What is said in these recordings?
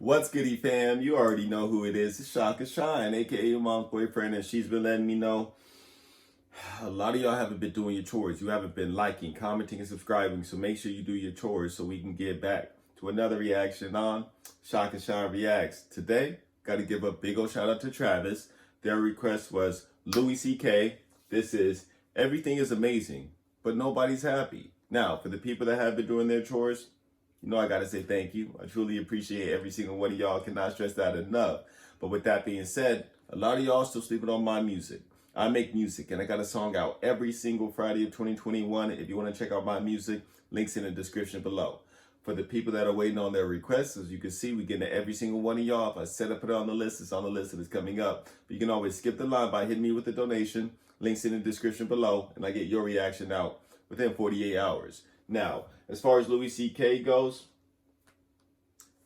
What's goody fam? You already know who it is. It's ShakaShine, aka your mom's boyfriend, and she's been letting me know a lot of y'all haven't been doing your chores. You haven't been liking, commenting, and subscribing, so make sure you do your chores so we can get back to another reaction on ShakaShine Reacts. Today, got to give a big old shout out to Travis. Their request was Louis C.K. This is Everything is Amazing, but Nobody's Happy. Now, for the people that have been doing their chores, you know I gotta say thank you. I truly appreciate every single one of y'all. Cannot stress that enough. But with that being said, a lot of y'all still sleeping on my music. I make music and I got a song out every single Friday of 2021. If you want to check out my music, links in the description below. For the people that are waiting on their requests, as you can see, we get to every single one of y'all. If I set up it on the list, it's on the list and it's coming up. But you can always skip the line by hitting me with a donation. Links in the description below, and I get your reaction out within 48 hours. Now, as far as Louis C.K. goes,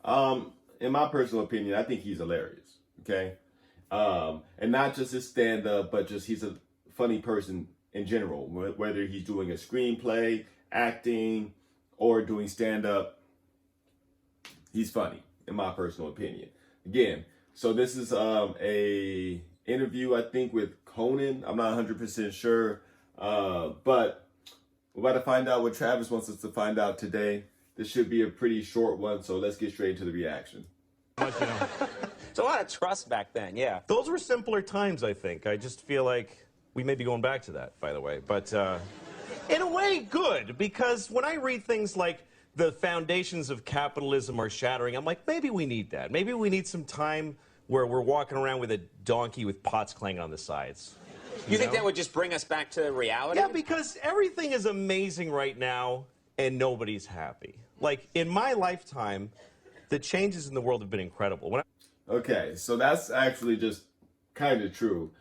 in my personal opinion, I think he's hilarious, okay? And not just his stand-up, but just he's a funny person in general, whether he's doing a screenplay, acting, or doing stand-up, he's funny, in my personal opinion. Again, so this is a interview, I think, with Conan. I'm not 100% sure, but we're about to find out what Travis wants us to find out today. This should be a pretty short one, so let's get straight into the reaction. It's a lot of trust back then, yeah. Those were simpler times, I think. I just feel like we may be going back to that, by the way. But in a way, good, because when I read things like the foundations of capitalism are shattering, I'm like, maybe we need that. Maybe we need some time where we're walking around with a donkey with pots clanging on the sides. You think that would just bring us back to reality? Yeah, because everything is amazing right now, and nobody's happy. Like, in my lifetime, the changes in the world have been incredible. Okay, so that's actually just kind of true.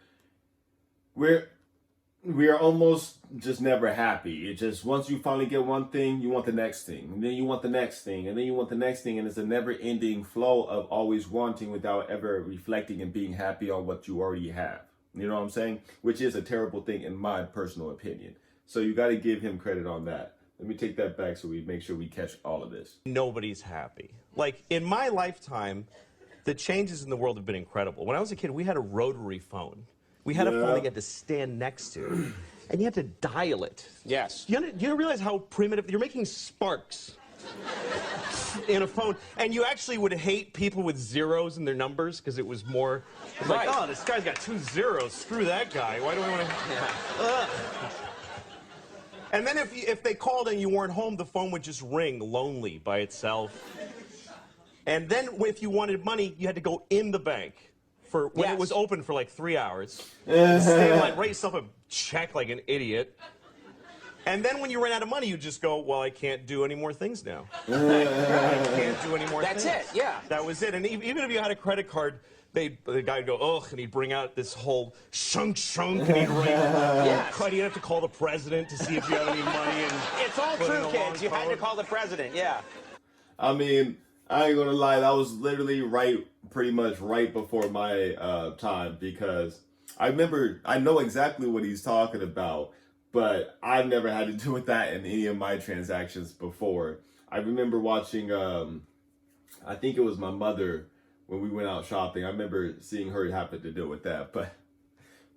We are almost just never happy. It just, once you finally get one thing, you want the next thing, and then you want the next thing, and then you want the next thing, and it's a never-ending flow of always wanting without ever reflecting and being happy on what you already have. You know what I'm saying? Which is a terrible thing in my personal opinion. So you got to give him credit on that. Let me take that back so we make sure we catch all of this. Nobody's happy. Like, in my lifetime, the changes in the world have been incredible. When I was a kid, we had a rotary phone. We had a phone that you had to stand next to, and you had to dial it. Yes. You realize how primitive? You're making sparks in a phone, and you actually would hate people with zeros in their numbers because it was more, it's like, oh, this guy's got 2 zeros. Screw that guy. Why do I want to? Yeah. And then if they called and you weren't home, the phone would just ring lonely by itself. And then if you wanted money, you had to go in the bank for when it was open for like 3 hours. Stay in line, write yourself a check like an idiot. And then when you ran out of money, you just go, well, I can't do any more things now. I can't do any more things. That's it, yeah. That was it. And even if you had a credit card, the guy would go, ugh, and he'd bring out this whole shunk, and he'd write, you'd have to call the president to see if you have any money. And it's all true, kids. You had to call the president, yeah. I mean, I ain't gonna lie, that was literally pretty much right before my time, because I know exactly what he's talking about, but I've never had to do with that in any of my transactions before. I remember watching, I think it was my mother, when we went out shopping. I remember seeing her happen to deal with that, but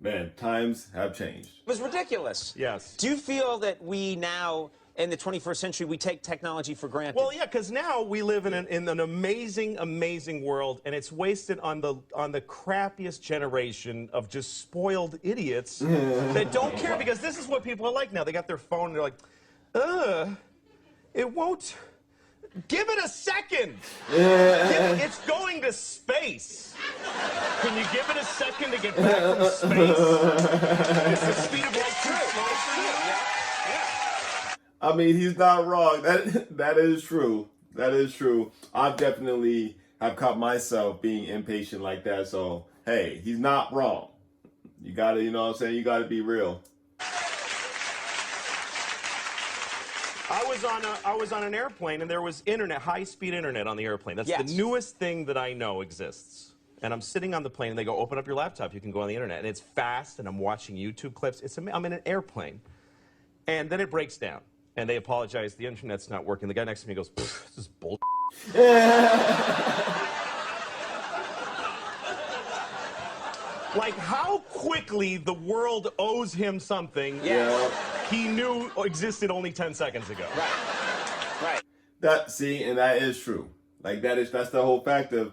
man, times have changed. It was ridiculous. Yes. Do you feel that we now, in the 21st century, we take technology for granted? Well, yeah, because now we live in an amazing, amazing world, and it's wasted on the crappiest generation of just spoiled idiots that don't care, because this is what people are like now. They got their phone, and they're like, it won't. Give it a second. It's going to space. Can you give it a second to get back from space? Is the speed of light too slow for you? Yeah. I mean, he's not wrong. That is true. That is true. I've definitely have caught myself being impatient like that. So, hey, he's not wrong. You gotta, you know what I'm saying? You gotta be real. I was on an airplane, and there was internet, high-speed internet on the airplane. That's the newest thing that I know exists. And I'm sitting on the plane, and they go, open up your laptop. You can go on the internet. And it's fast, and I'm watching YouTube clips. I'm in an airplane. And then it breaks down. And they apologize. The internet's not working. The guy next to me goes, this is bull. Like how quickly the world owes him something he knew existed only 10 seconds ago. Right. And that is true. Like that's the whole fact of,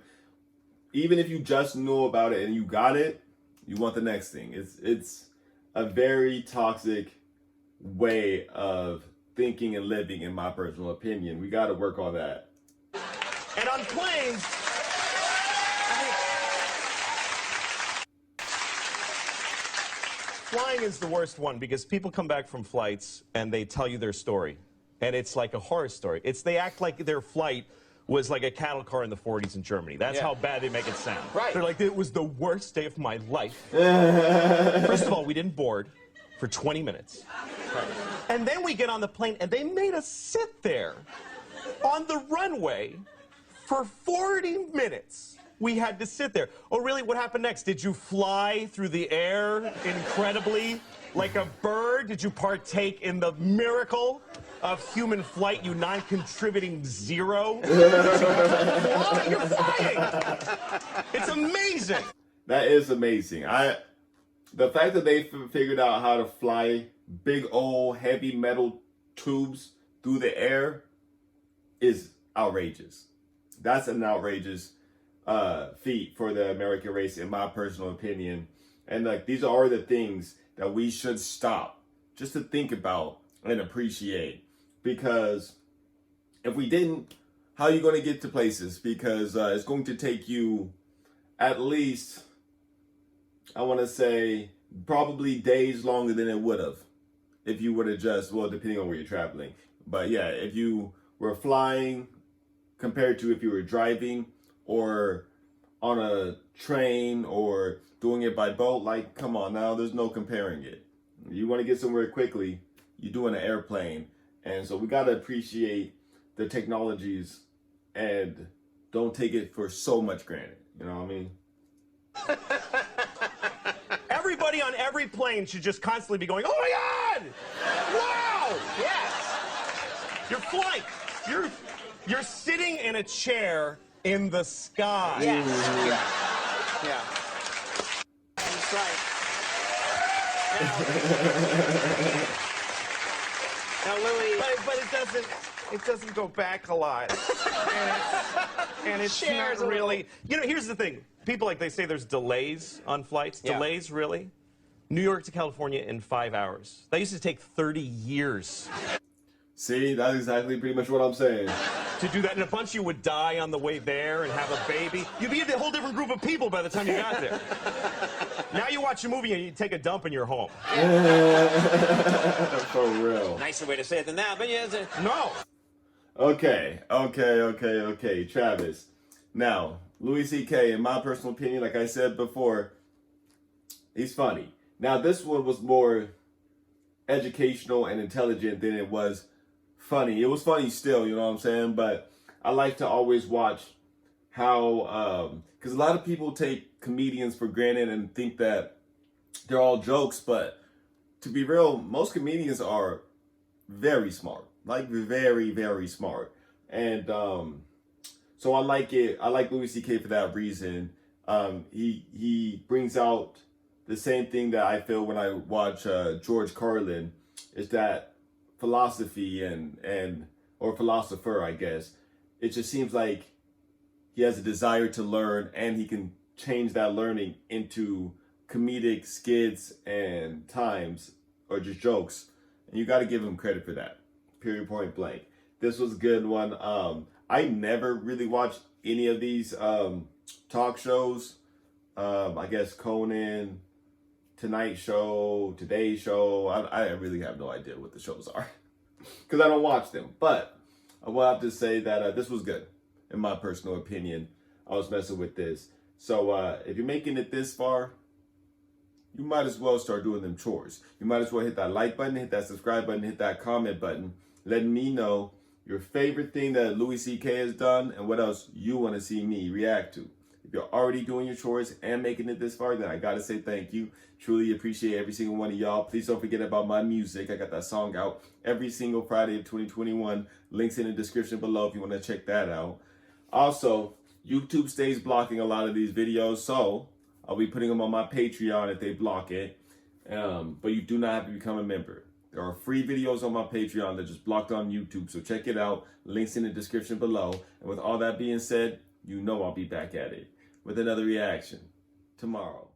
even if you just knew about it and you got it, you want the next thing. It's a very toxic way of thinking and living, in my personal opinion. We got to work on that. And on planes, flying is the worst one because people come back from flights and they tell you their story. And it's like a horror story. They act like their flight was like a cattle car in the 40s in Germany. That's how bad they make it sound. Right. They're like, it was the worst day of my life. First of all, we didn't board for 20 minutes. Right. And then we get on the plane and they made us sit there on the runway for 40 minutes. We had to sit there. Oh, really? What happened next? Did you fly through the air incredibly like a bird? Did you partake in the miracle of human flight, you non-contributing zero? You're flying! It's amazing! That is amazing. The fact that they figured out how to fly big old heavy metal tubes through the air is outrageous. That's an outrageous feat for the American race, in my personal opinion. And like, these are the things that we should stop just to think about and appreciate. Because if we didn't, how are you going to get to places? Because it's going to take you at least, I want to say, probably days longer than it would have if you would have just, well, depending on where you're traveling. But yeah, if you were flying compared to if you were driving or on a train or doing it by boat, like, come on now, there's no comparing it. You want to get somewhere quickly, you do in an airplane. And so we got to appreciate the technologies and don't take it for so much granted. You know what I mean? Everybody on every plane should just constantly be going, oh my God! Wow! Yes. You're flying. You're sitting in a chair in the sky. Yes. Yeah. That's right. Now, Louis, But it doesn't go back a lot. and it's Shares not a really, here's the thing. People, like, they say there's delays on flights. Yeah. Delays, really? New York to California in 5 hours. That used to take 30 years. See, that's exactly pretty much what I'm saying. To do that, and a bunch of you would die on the way there and have a baby. You'd be a whole different group of people by the time you got there. Now you watch a movie and you take a dump and you're home. For real. nicer way to say it than that, but yeah. No. Okay, Travis. Now, Louis C.K., in my personal opinion, like I said before, he's funny. Now, this one was more educational and intelligent than it was funny. It was funny still, you know what I'm saying? But I like to always watch how, because a lot of people take comedians for granted and think that they're all jokes, but to be real, most comedians are very smart, like very, very smart. And so I like it. I like Louis C.K. for that reason. He brings out the same thing that I feel when I watch George Carlin, is that philosophy or philosopher, I guess. It just seems like he has a desire to learn, and he can change that learning into comedic skits and times, or just jokes. And you got to give him credit for that. Period, point blank. This was a good one. I never really watched any of these talk shows. I guess Conan, Tonight Show, Today Show. I really have no idea what the shows are because I don't watch them. But I will have to say that this was good, in my personal opinion. I was messing with this. So if you're making it this far, you might as well start doing them chores. You might as well hit that like button, hit that subscribe button, hit that comment button, letting me know your favorite thing that Louis C.K. has done and what else you want to see me react to. If you're already doing your chores and making it this far, then I got to say thank you. Truly appreciate every single one of y'all. Please don't forget about my music. I got that song out every single Friday of 2021. Links in the description below if you want to check that out. Also, YouTube stays blocking a lot of these videos, so I'll be putting them on my Patreon if they block it. But you do not have to become a member. There are free videos on my Patreon that just blocked on YouTube, so check it out. Links in the description below. And with all that being said, you know I'll be back at it with another reaction tomorrow.